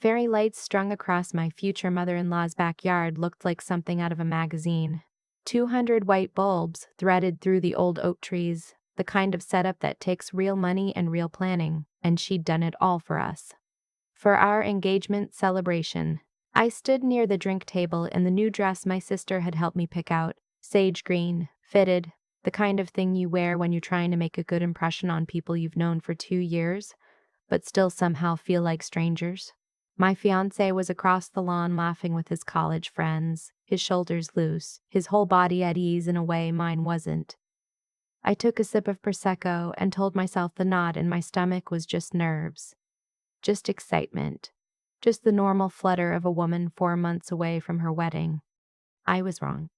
fairy lights strung across my future mother-in-law's backyard looked like something out of a magazine. 200 white bulbs threaded through the old oak trees, the kind of setup that takes real money and real planning, and she'd done it all for us. For our engagement celebration, I stood near the drink table in the new dress my sister had helped me pick out, sage green, fitted, the kind of thing you wear when you're trying to make a good impression on people you've known for 2 years, but still somehow feel like strangers. My fiancé was across the lawn laughing with his college friends, his shoulders loose, his whole body at ease in a way mine wasn't. I took a sip of Prosecco and told myself the knot in my stomach was just nerves, just excitement, just the normal flutter of a woman 4 months away from her wedding. I was wrong.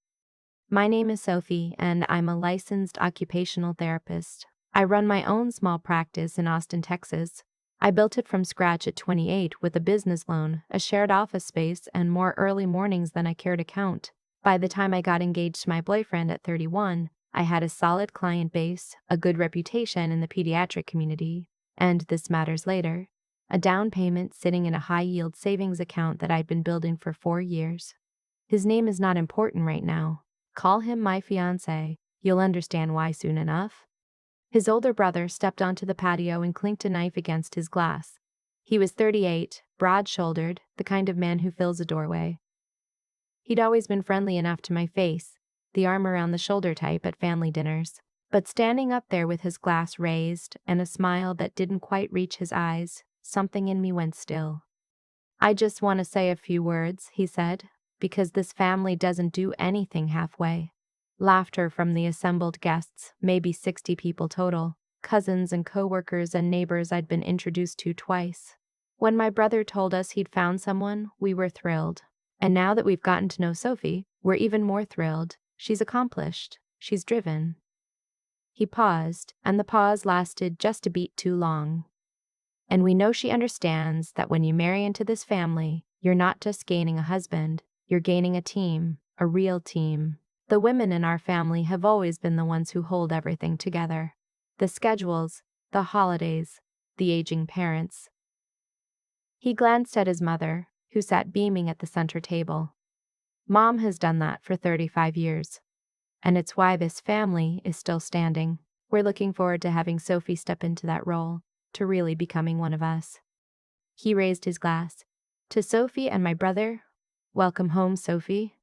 My name is Sophie, and I'm a licensed occupational therapist. I run my own small practice in Austin, Texas. I built it from scratch at 28 with a business loan, a shared office space, and more early mornings than I care to count. By the time I got engaged to my boyfriend at 31, I had a solid client base, a good reputation in the pediatric community, and, this matters later, a down payment sitting in a high-yield savings account that I'd been building for 4 years. His name is not important right now. Call him my fiancé. You'll understand why soon enough. His older brother stepped onto the patio and clinked a knife against his glass. He was 38, broad-shouldered, the kind of man who fills a doorway. He'd always been friendly enough to my face, the arm around the shoulder type at family dinners. But standing up there with his glass raised and a smile that didn't quite reach his eyes, something in me went still. "I just want to say a few words," he said, "because this family doesn't do anything halfway." Laughter from the assembled guests, maybe 60 people total, cousins and co-workers and neighbors I'd been introduced to twice. When my brother told us he'd found someone, we were thrilled. And now that we've gotten to know Sophie, we're even more thrilled. She's accomplished. She's driven. He paused, and the pause lasted just a beat too long. "And we know she understands that when you marry into this family, you're not just gaining a husband, you're gaining a team, a real team. The women in our family have always been the ones who hold everything together. The schedules, the holidays, the aging parents." He glanced at his mother, who sat beaming at the center table. "Mom has done that for 35 years. And it's why this family is still standing. We're looking forward to having Sophie step into that role, to really becoming one of us." He raised his glass. "To Sophie and my brother, welcome home, Sophie."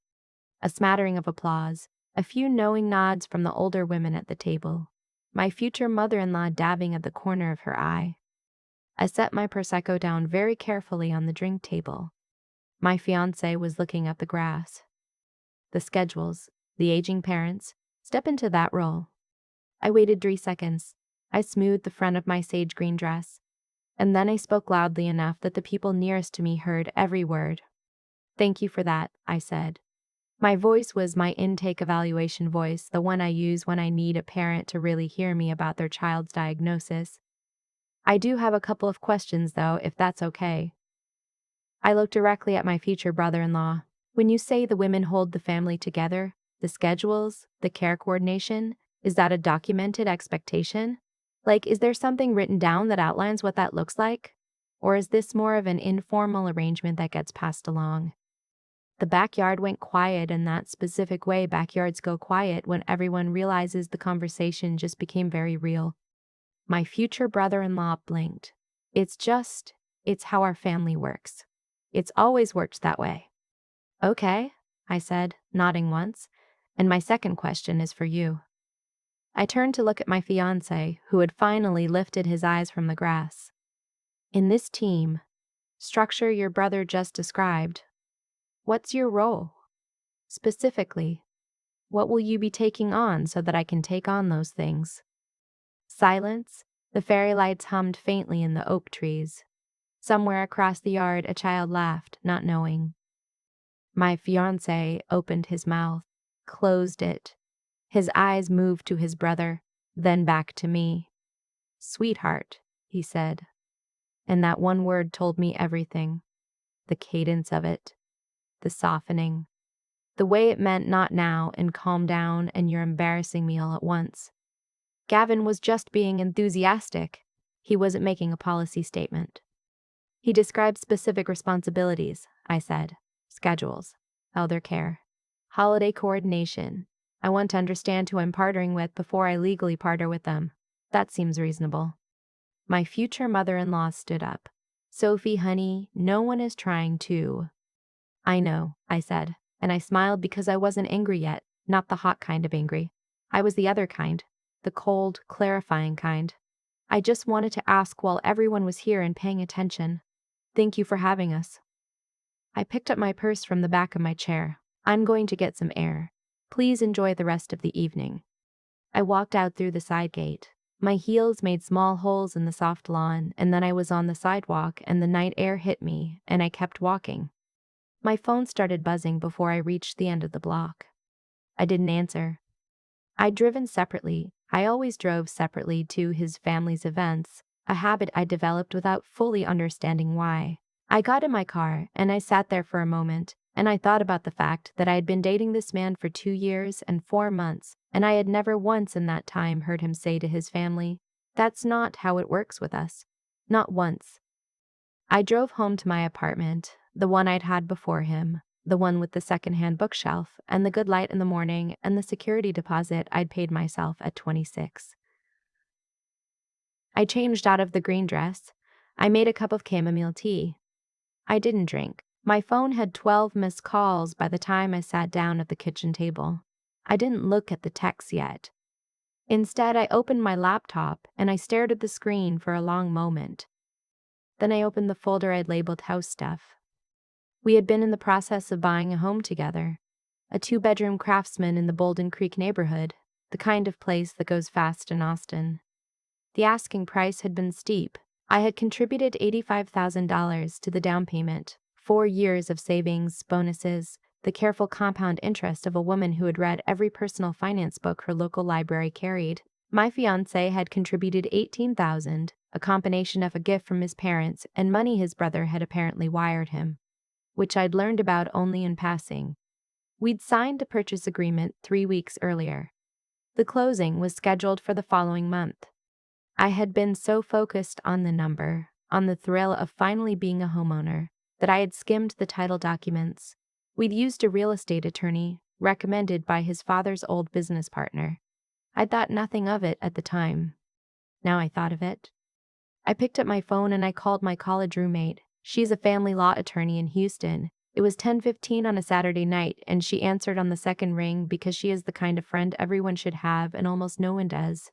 A smattering of applause, a few knowing nods from the older women at the table, my future mother-in-law dabbing at the corner of her eye. I set my Prosecco down very carefully on the drink table. My fiancé was looking at the grass. The schedules, the aging parents, step into that role. I waited 3 seconds. I smoothed the front of my sage green dress, and then I spoke loudly enough that the people nearest to me heard every word. "Thank you for that," I said. My voice was my intake evaluation voice, the one I use when I need a parent to really hear me about their child's diagnosis. "I do have a couple of questions, though, if that's okay." I looked directly at my future brother-in-law. "When you say the women hold the family together, the schedules, the care coordination, is that a documented expectation? Like, is there something written down that outlines what that looks like? Or is this more of an informal arrangement that gets passed along?" The backyard went quiet in that specific way backyards go quiet when everyone realizes the conversation just became very real. My future brother-in-law blinked. It's how our family works. It's always worked that way." "Okay," I said, nodding once, "and my second question is for you." I turned to look at my fiancé, who had finally lifted his eyes from the grass. "In this team structure your brother just described, what's your role? Specifically, what will you be taking on so that I can take on those things?" Silence. The fairy lights hummed faintly in the oak trees. Somewhere across the yard, a child laughed, not knowing. My fiancé opened his mouth, closed it. His eyes moved to his brother, then back to me. "Sweetheart," he said. And that one word told me everything. The cadence of it. The softening. The way it meant not now and calm down and you're embarrassing me all at once. Gavin was just being enthusiastic. He wasn't making a policy statement. He described specific responsibilities, I said. Schedules, elder care, holiday coordination. I want to understand who I'm partnering with before I legally partner with them. That seems reasonable. My future mother-in-law stood up. Sophie, honey, no one is trying to. I know, I said, and I smiled because I wasn't angry yet, not the hot kind of angry. I was the other kind, the cold, clarifying kind. I just wanted to ask while everyone was here and paying attention. Thank you for having us. I picked up my purse from the back of my chair. I'm going to get some air. Please enjoy the rest of the evening. I walked out through the side gate. My heels made small holes in the soft lawn, and then I was on the sidewalk and the night air hit me, and I kept walking. My phone started buzzing before I reached the end of the block. I didn't answer. I'd driven separately. I always drove separately to his family's events, a habit I developed without fully understanding why. I got in my car and I sat there for a moment, and I thought about the fact that I had been dating this man for 2 years and 4 months, and I had never once in that time heard him say to his family, "That's not how it works with us." Not once. I drove home to my apartment, the one I'd had before him, the one with the secondhand bookshelf and the good light in the morning and the security deposit I'd paid myself at 26. I changed out of the green dress. I made a cup of chamomile tea. I didn't drink. My phone had 12 missed calls by the time I sat down at the kitchen table. I didn't look at the texts yet. Instead, I opened my laptop and I stared at the screen for a long moment. Then I opened the folder I'd labeled house stuff. We had been in the process of buying a home together, a 2-bedroom Craftsman in the Bolden Creek neighborhood, the kind of place that goes fast in Austin. The asking price had been steep. I had contributed $85,000 to the down payment, 4 years of savings, bonuses, the careful compound interest of a woman who had read every personal finance book her local library carried. My fiancé had contributed $18,000, a combination of a gift from his parents and money his brother had apparently wired him, which I'd learned about only in passing. We'd signed a purchase agreement 3 weeks earlier. The closing was scheduled for the following month. I had been so focused on the number, on the thrill of finally being a homeowner, that I had skimmed the title documents. We'd used a real estate attorney, recommended by his father's old business partner. I'd thought nothing of it at the time. Now I thought of it. I picked up my phone and I called my college roommate. She's a family law attorney in Houston. It was 10:15 on a Saturday night, and she answered on the second ring because she is the kind of friend everyone should have and almost no one does.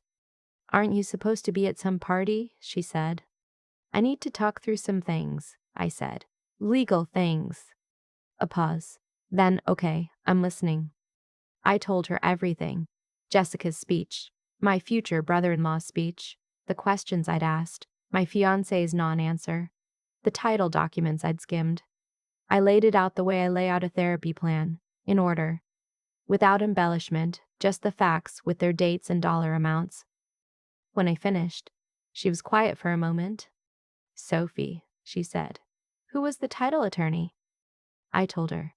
"Aren't you supposed to be at some party?" she said. "I need to talk through some things," I said. "Legal things." A pause. Then, "Okay, I'm listening." I told her everything. Jessica's speech, my future brother-in-law's speech, the questions I'd asked, my fiancé's non-answer, the title documents I'd skimmed. I laid it out the way I lay out a therapy plan, in order. Without embellishment, just the facts with their dates and dollar amounts. When I finished, she was quiet for a moment. "Sophie," she said. "Who was the title attorney?" I told her.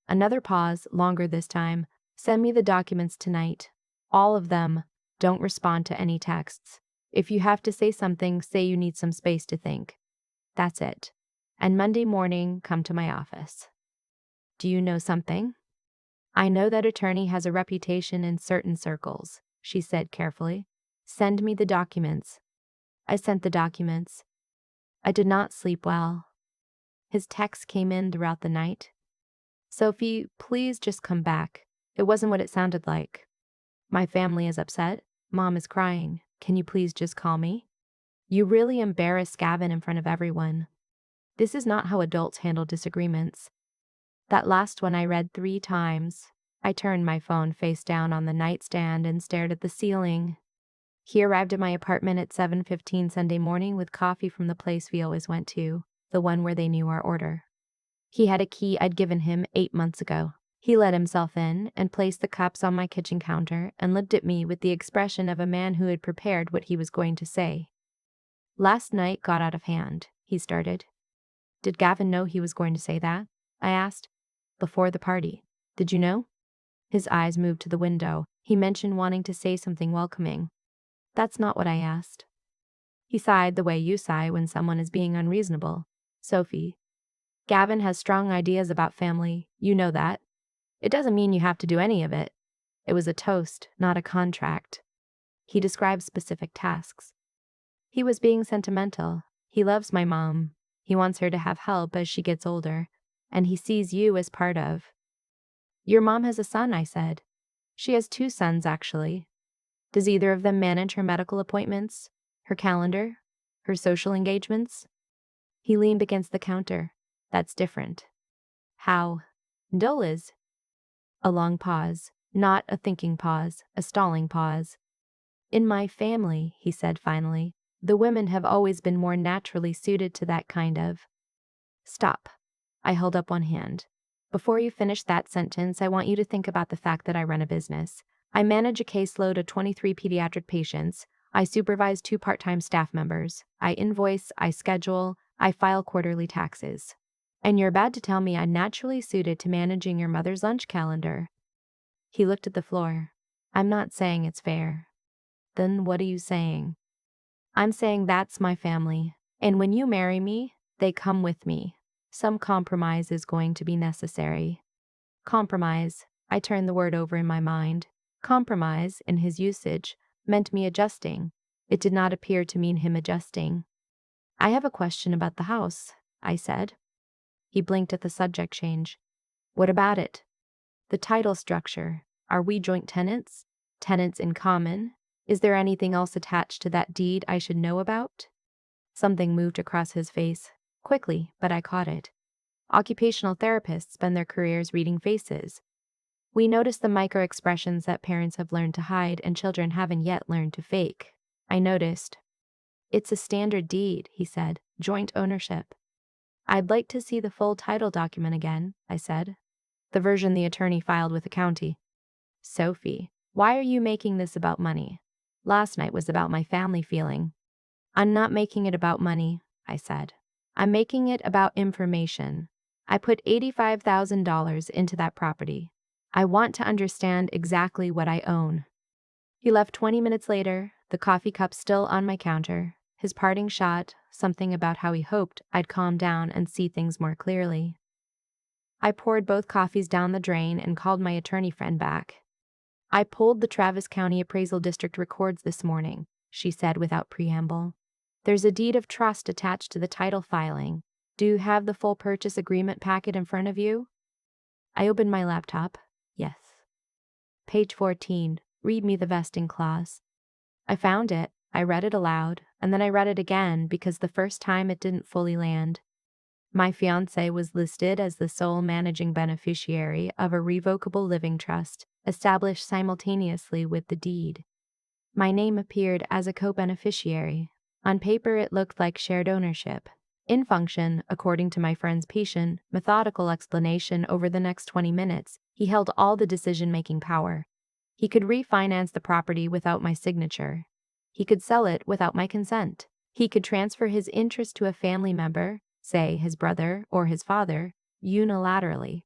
Another pause, longer this time. "Send me the documents tonight. All of them. Don't respond to any texts. If you have to say something, say you need some space to think. That's it. And Monday morning, come to my office." "Do you know something?" "I know that attorney has a reputation in certain circles," she said carefully. "Send me the documents." I sent the documents. I did not sleep well. His texts came in throughout the night. "Sophie, please just come back." It wasn't what it sounded like. "My family is upset. Mom is crying. Can you please just call me? You really embarrassed Gavin in front of everyone. This is not how adults handle disagreements." That last one I read 3 times. I turned my phone face down on the nightstand and stared at the ceiling. He arrived at my apartment at 7:15 Sunday morning with coffee from the place we always went to, the one where they knew our order. He had a key I'd given him 8 months ago. He let himself in and placed the cups on my kitchen counter and looked at me with the expression of a man who had prepared what he was going to say. "Last night got out of hand," he started. "Did Gavin know he was going to say that?" I asked. "Before the party. Did you know?" His eyes moved to the window. He mentioned wanting to say something welcoming. "That's not what I asked." He sighed the way you sigh when someone is being unreasonable. Sophie, Gavin has strong ideas about family. You know that. It doesn't mean you have to do any of it. It was a toast, not a contract. He described specific tasks. He was being sentimental. He loves my mom. He wants her to have help as she gets older. And he sees you as part of. Your mom has a son, I said. She has 2 sons, actually. Does either of them manage her medical appointments, her calendar, her social engagements? He leaned against the counter. That's different. How? Dole is. A long pause. Not a thinking pause, a stalling pause. In my family, he said finally, the women have always been more naturally suited to that kind of. Stop. I held up one hand. Before you finish that sentence, I want you to think about the fact that I run a business. I manage a caseload of 23 pediatric patients. I supervise 2 part-time staff members. I invoice, I schedule, I file quarterly taxes. And you're about to tell me I'm naturally suited to managing your mother's lunch calendar. He looked at the floor. I'm not saying it's fair. Then what are you saying? I'm saying that's my family. And when you marry me, they come with me. Some compromise is going to be necessary. Compromise. I turned the word over in my mind. Compromise, in his usage, meant me adjusting. It did not appear to mean him adjusting. I have a question about the house, I said. He blinked at the subject change. What about it? The title structure. Are we joint tenants? Tenants in common? Is there anything else attached to that deed I should know about? Something moved across his face. Quickly, but I caught it. Occupational therapists spend their careers reading faces. We notice the micro-expressions that parents have learned to hide and children haven't yet learned to fake. I noticed. It's a standard deed, he said. Joint ownership. I'd like to see the full title document again, I said. The version the attorney filed with the county. Sophie, why are you making this about money? Last night was about my family feeling. I'm not making it about money, I said. I'm making it about information. I put $85,000 into that property. I want to understand exactly what I own. He left 20 minutes later, the coffee cup still on my counter, his parting shot, something about how he hoped I'd calm down and see things more clearly. I poured both coffees down the drain and called my attorney friend back. I pulled the Travis County Appraisal District records this morning, she said without preamble. There's a deed of trust attached to the title filing. Do you have the full purchase agreement packet in front of you? I opened my laptop. Yes. Page 14. Read me the vesting clause. I found it. I read it aloud, and then I read it again because the first time it didn't fully land. My fiancé was listed as the sole managing beneficiary of a revocable living trust established simultaneously with the deed. My name appeared as a co-beneficiary. On paper, it looked like shared ownership. In function, according to my friend's patient, methodical explanation over the next 20 minutes, he held all the decision-making power. He could refinance the property without my signature. He could sell it without my consent. He could transfer his interest to a family member, say his brother or his father, unilaterally.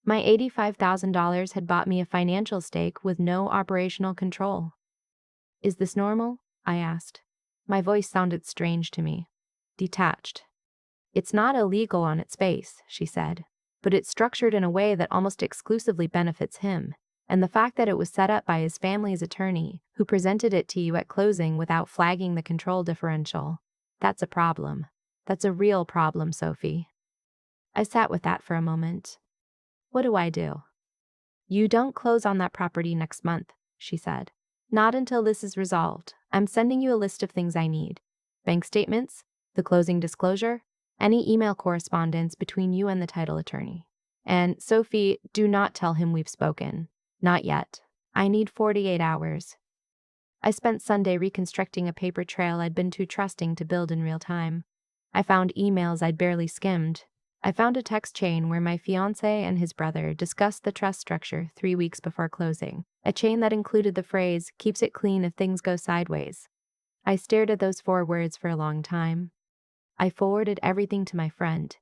My $85,000 had bought me a financial stake with no operational control. Is this normal? I asked. My voice sounded strange to me. Detached. It's not illegal on its face, she said, but it's structured in a way that almost exclusively benefits him, and the fact that it was set up by his family's attorney, who presented it to you at closing without flagging the control differential. That's a problem. That's a real problem, Sophie. I sat with that for a moment. What do I do? You don't close on that property next month, she said. Not until this is resolved. I'm sending you a list of things I need. Bank statements, the closing disclosure, any email correspondence between you and the title attorney. And, Sophie, do not tell him we've spoken. Not yet. I need 48 hours. I spent Sunday reconstructing a paper trail I'd been too trusting to build in real time. I found emails I'd barely skimmed. I found a text chain where my fiancé and his brother discussed the trust structure 3 weeks before closing, a chain that included the phrase, keeps it clean if things go sideways. I stared at those 4 words for a long time. I forwarded everything to my friend.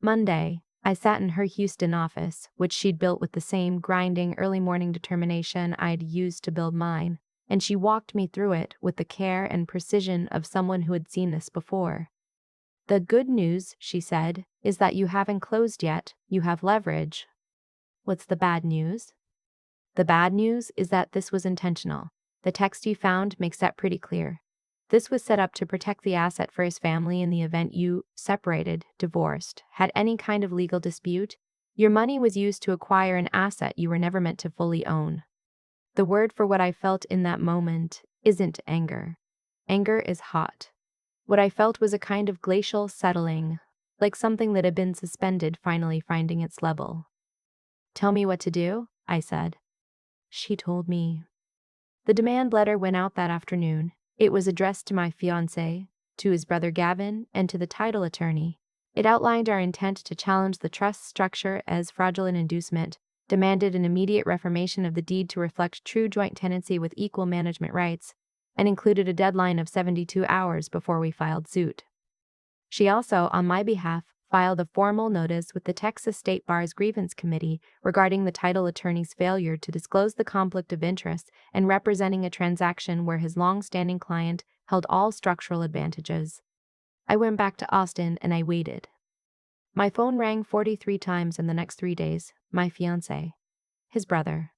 Monday, I sat in her Houston office, which she'd built with the same grinding early morning determination I'd used to build mine. and she walked me through it with the care and precision of someone who had seen this before. "The good news," she said, "is that you haven't closed yet, you have leverage." "What's the bad news?" "The bad news is that this was intentional. The text you found makes that pretty clear. This was set up to protect the asset for his family in the event you separated, divorced, had any kind of legal dispute. Your money was used to acquire an asset you were never meant to fully own." The word for what I felt in that moment isn't anger. Anger is hot. What I felt was a kind of glacial settling, like something that had been suspended finally finding its level. "Tell me what to do," I said. She told me. The demand letter went out that afternoon. It was addressed to my fiancé, to his brother Gavin, and to the title attorney. It outlined our intent to challenge the trust structure as fraudulent inducement, demanded an immediate reformation of the deed to reflect true joint tenancy with equal management rights, and included a deadline of 72 hours before we filed suit. She also, on my behalf, filed a formal notice with the Texas State Bar's Grievance Committee regarding the title attorney's failure to disclose the conflict of interest and representing a transaction where his long-standing client held all structural advantages. I went back to Austin and I waited. My phone rang 43 times in the next 3 days. My fiancé, his brother,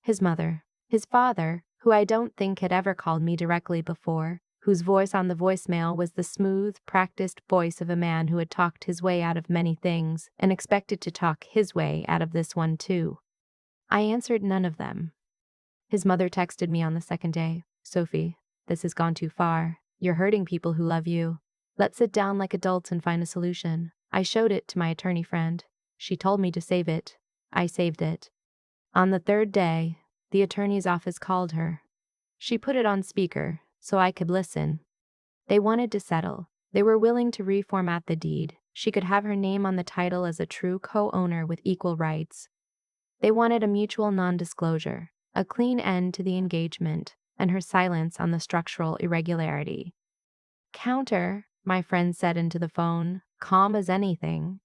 his mother, his father, who I don't think had ever called me directly before, whose voice on the voicemail was the smooth, practiced voice of a man who had talked his way out of many things and expected to talk his way out of this one too. I answered none of them. His mother texted me on the second day, "Sophie, this has gone too far. You're hurting people who love you. Let's sit down like adults and find a solution." I showed it to my attorney friend. She told me to save it. I saved it. On the third day, the attorney's office called her. She put it on speaker so I could listen. They wanted to settle. They were willing to reformat the deed. She could have her name on the title as a true co-owner with equal rights. They wanted a mutual non-disclosure, a clean end to the engagement, and her silence on the structural irregularity. "Counter," my friend said into the phone, calm as anything.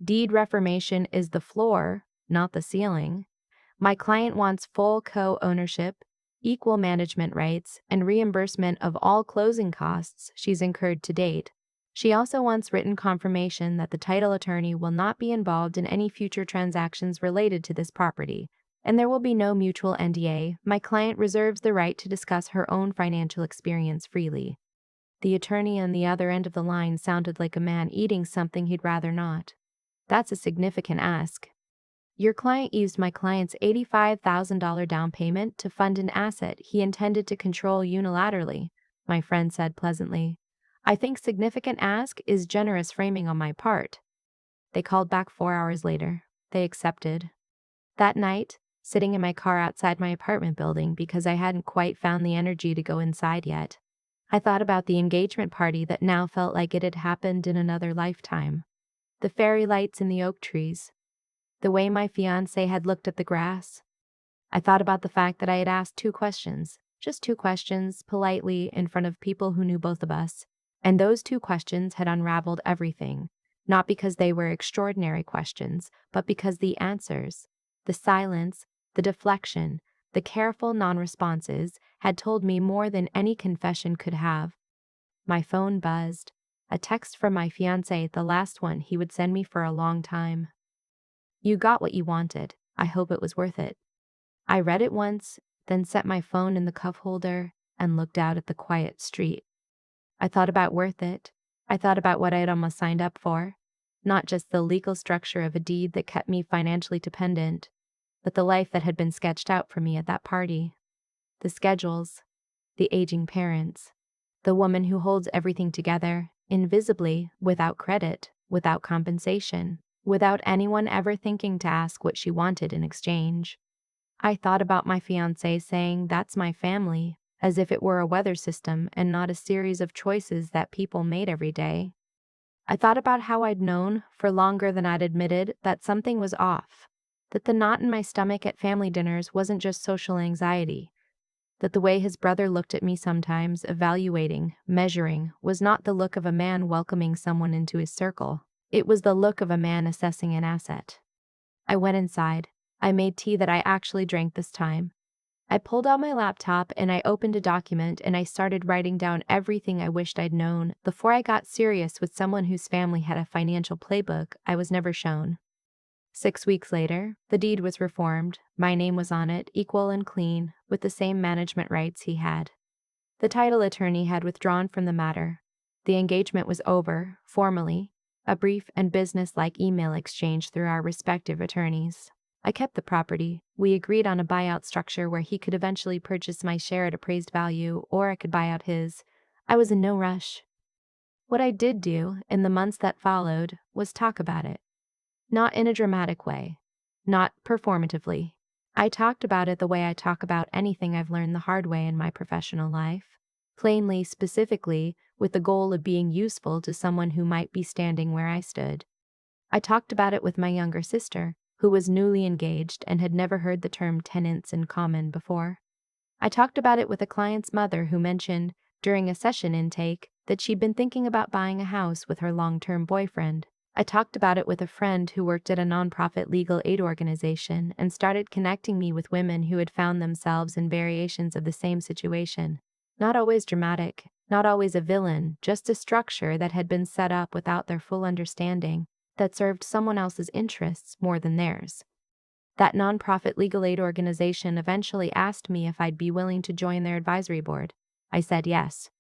"Deed reformation is the floor, not the ceiling. My client wants full co-ownership, equal management rights, and reimbursement of all closing costs she's incurred to date. She also wants written confirmation that the title attorney will not be involved in any future transactions related to this property, and there will be no mutual NDA. My client reserves the right to discuss her own financial experience freely." The attorney on the other end of the line sounded like a man eating something he'd rather not. "That's a significant ask. Your client used my client's $85,000 down payment to fund an asset he intended to control unilaterally," my friend said pleasantly. "I think significant ask is generous framing on my part." They called back 4 hours later. They accepted. That night, sitting in my car outside my apartment building because I hadn't quite found the energy to go inside yet, I thought about the engagement party that now felt like it had happened in another lifetime. The fairy lights in the oak trees, the way my fiancé had looked at the grass. I thought about the fact that I had asked 2 questions, just 2 questions, politely in front of people who knew both of us, and those 2 questions had unraveled everything, not because they were extraordinary questions, but because the answers, the silence, the deflection, the careful non-responses had told me more than any confession could have. My phone buzzed, a text from my fiancé, the last one he would send me for a long time. "You got what you wanted. I hope it was worth it." I read it once, then set my phone in the cuff holder and looked out at the quiet street. I thought about worth it. I thought about what I had almost signed up for. Not just the legal structure of a deed that kept me financially dependent, but the life that had been sketched out for me at that party. The schedules, the aging parents, the woman who holds everything together, invisibly, without credit, without compensation, without anyone ever thinking to ask what she wanted in exchange. I thought about my fiancé saying, "That's my family," as if it were a weather system and not a series of choices that people made every day. I thought about how I'd known, for longer than I'd admitted, that something was off, that the knot in my stomach at family dinners wasn't just social anxiety, that the way his brother looked at me sometimes, evaluating, measuring, was not the look of a man welcoming someone into his circle. It was the look of a man assessing an asset. I went inside. I made tea that I actually drank this time. I pulled out my laptop and I opened a document and I started writing down everything I wished I'd known before I got serious with someone whose family had a financial playbook I was never shown. 6 weeks later, the deed was reformed. My name was on it, equal and clean, with the same management rights he had. The title attorney had withdrawn from the matter. The engagement was over, formally, a brief and business-like email exchange through our respective attorneys. I kept the property. We agreed on a buyout structure where he could eventually purchase my share at appraised value, or I could buy out his. I was in no rush. What I did do, in the months that followed, was talk about it. Not in a dramatic way. Not performatively. I talked about it the way I talk about anything I've learned the hard way in my professional life. Plainly, specifically, with the goal of being useful to someone who might be standing where I stood. I talked about it with my younger sister, who was newly engaged and had never heard the term tenants in common before. I talked about it with a client's mother who mentioned, during a session intake, that she'd been thinking about buying a house with her long-term boyfriend. I talked about it with a friend who worked at a nonprofit legal aid organization and started connecting me with women who had found themselves in variations of the same situation. Not always dramatic, not always a villain, just a structure that had been set up without their full understanding, that served someone else's interests more than theirs. That nonprofit legal aid organization eventually asked me if I'd be willing to join their advisory board. I said yes.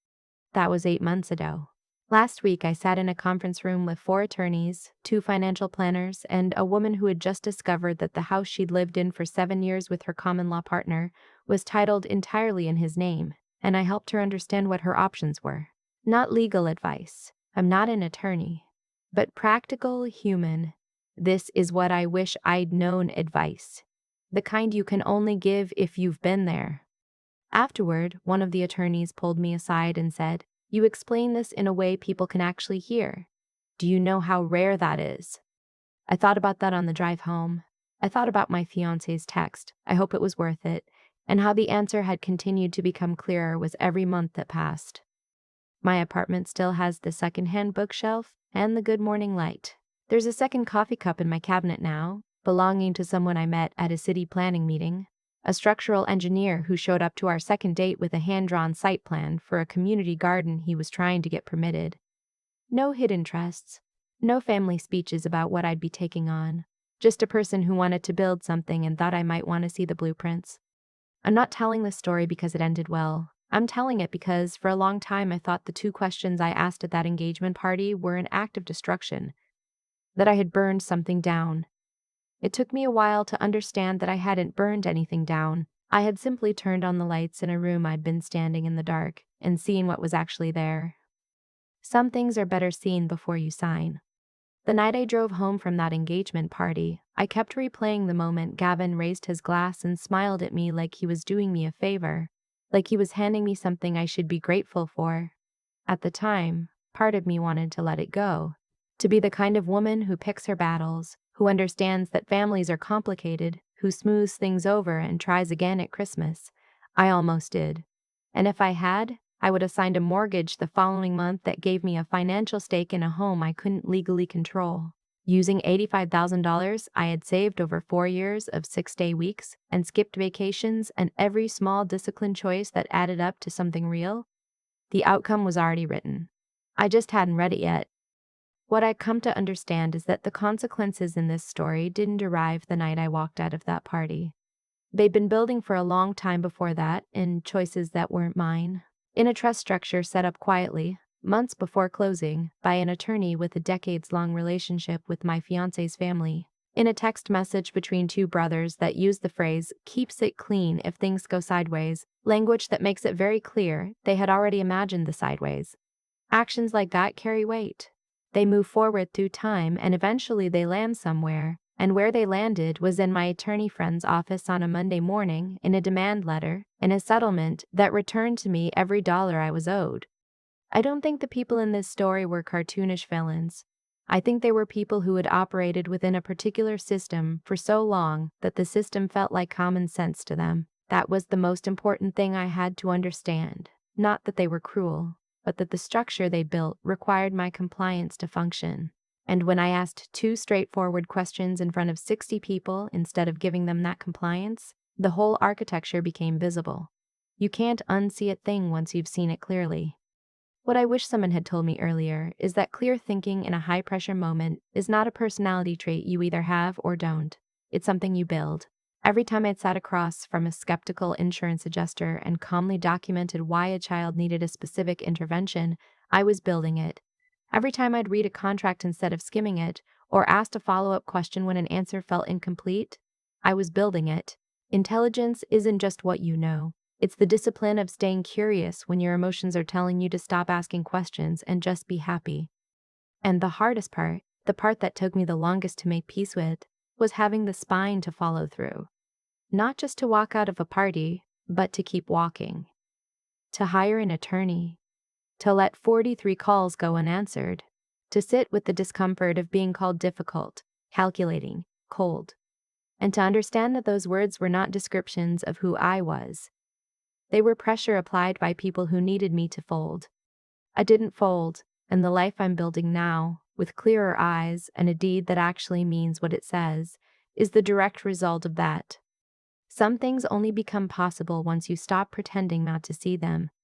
That was 8 months ago. Last week, I sat in a conference room with 4 attorneys, 2 financial planners, and a woman who had just discovered that the house she'd lived in for 7 years with her common-law partner was titled entirely in his name, and I helped her understand what her options were. Not legal advice. I'm not an attorney. But practical, human, this is what I wish I'd known advice. The kind you can only give if you've been there. Afterward, one of the attorneys pulled me aside and said, "You explain this in a way people can actually hear. Do you know how rare that is?" I thought about that on the drive home. I thought about my fiancé's text, "I hope it was worth it," and how the answer had continued to become clearer with every month that passed. My apartment still has the second-hand bookshelf and the good morning light. There's a second coffee cup in my cabinet now, belonging to someone I met at a city planning meeting. A structural engineer who showed up to our second date with a hand-drawn site plan for a community garden he was trying to get permitted. No hidden trusts. No family speeches about what I'd be taking on. Just a person who wanted to build something and thought I might want to see the blueprints. I'm not telling this story because it ended well. I'm telling it because, for a long time, I thought the 2 questions I asked at that engagement party were an act of destruction. That I had burned something down. It took me a while to understand that I hadn't burned anything down. I had simply turned on the lights in a room I'd been standing in the dark and seen what was actually there. Some things are better seen before you sign. The night I drove home from that engagement party, I kept replaying the moment Gavin raised his glass and smiled at me like he was doing me a favor, like he was handing me something I should be grateful for. At the time, part of me wanted to let it go, to be the kind of woman who picks her battles, who understands that families are complicated, who smooths things over and tries again at Christmas. I almost did. And if I had, I would have signed a mortgage the following month that gave me a financial stake in a home I couldn't legally control. Using $85,000 I had saved over 4 years of 6-day weeks and skipped vacations and every small discipline choice that added up to something real, the outcome was already written. I just hadn't read it yet. What I'd come to understand is that the consequences in this story didn't arrive the night I walked out of that party. They'd been building for a long time before that, in choices that weren't mine. In a trust structure set up quietly, months before closing, by an attorney with a decades-long relationship with my fiancé's family. In a text message between 2 brothers that used the phrase, "keeps it clean if things go sideways," language that makes it very clear they had already imagined the sideways. Actions like that carry weight. They move forward through time and eventually they land somewhere, and where they landed was in my attorney friend's office on a Monday morning, in a demand letter, in a settlement that returned to me every dollar I was owed. I don't think the people in this story were cartoonish villains. I think they were people who had operated within a particular system for so long that the system felt like common sense to them. That was the most important thing I had to understand. Not that they were cruel, but that the structure they built required my compliance to function. And when I asked 2 straightforward questions in front of 60 people instead of giving them that compliance, The whole architecture became visible. You can't unsee a thing once you've seen it clearly. What I wish someone had told me earlier is that clear thinking in a high pressure moment is not a personality trait you either have or don't. It's something you build. Every time I'd sat across from a skeptical insurance adjuster and calmly documented why a child needed a specific intervention, I was building it. Every time I'd read a contract instead of skimming it, or asked a follow up question when an answer felt incomplete, I was building it. Intelligence isn't just what you know. It's the discipline of staying curious when your emotions are telling you to stop asking questions and just be happy. And the hardest part, the part that took me the longest to make peace with, was having the spine to follow through. Not just to walk out of a party, but to keep walking. To hire an attorney. To let 43 calls go unanswered. To sit with the discomfort of being called difficult, calculating, cold. And to understand that those words were not descriptions of who I was. They were pressure applied by people who needed me to fold. I didn't fold, and the life I'm building now, with clearer eyes and a deed that actually means what it says, is the direct result of that. Some things only become possible once you stop pretending not to see them.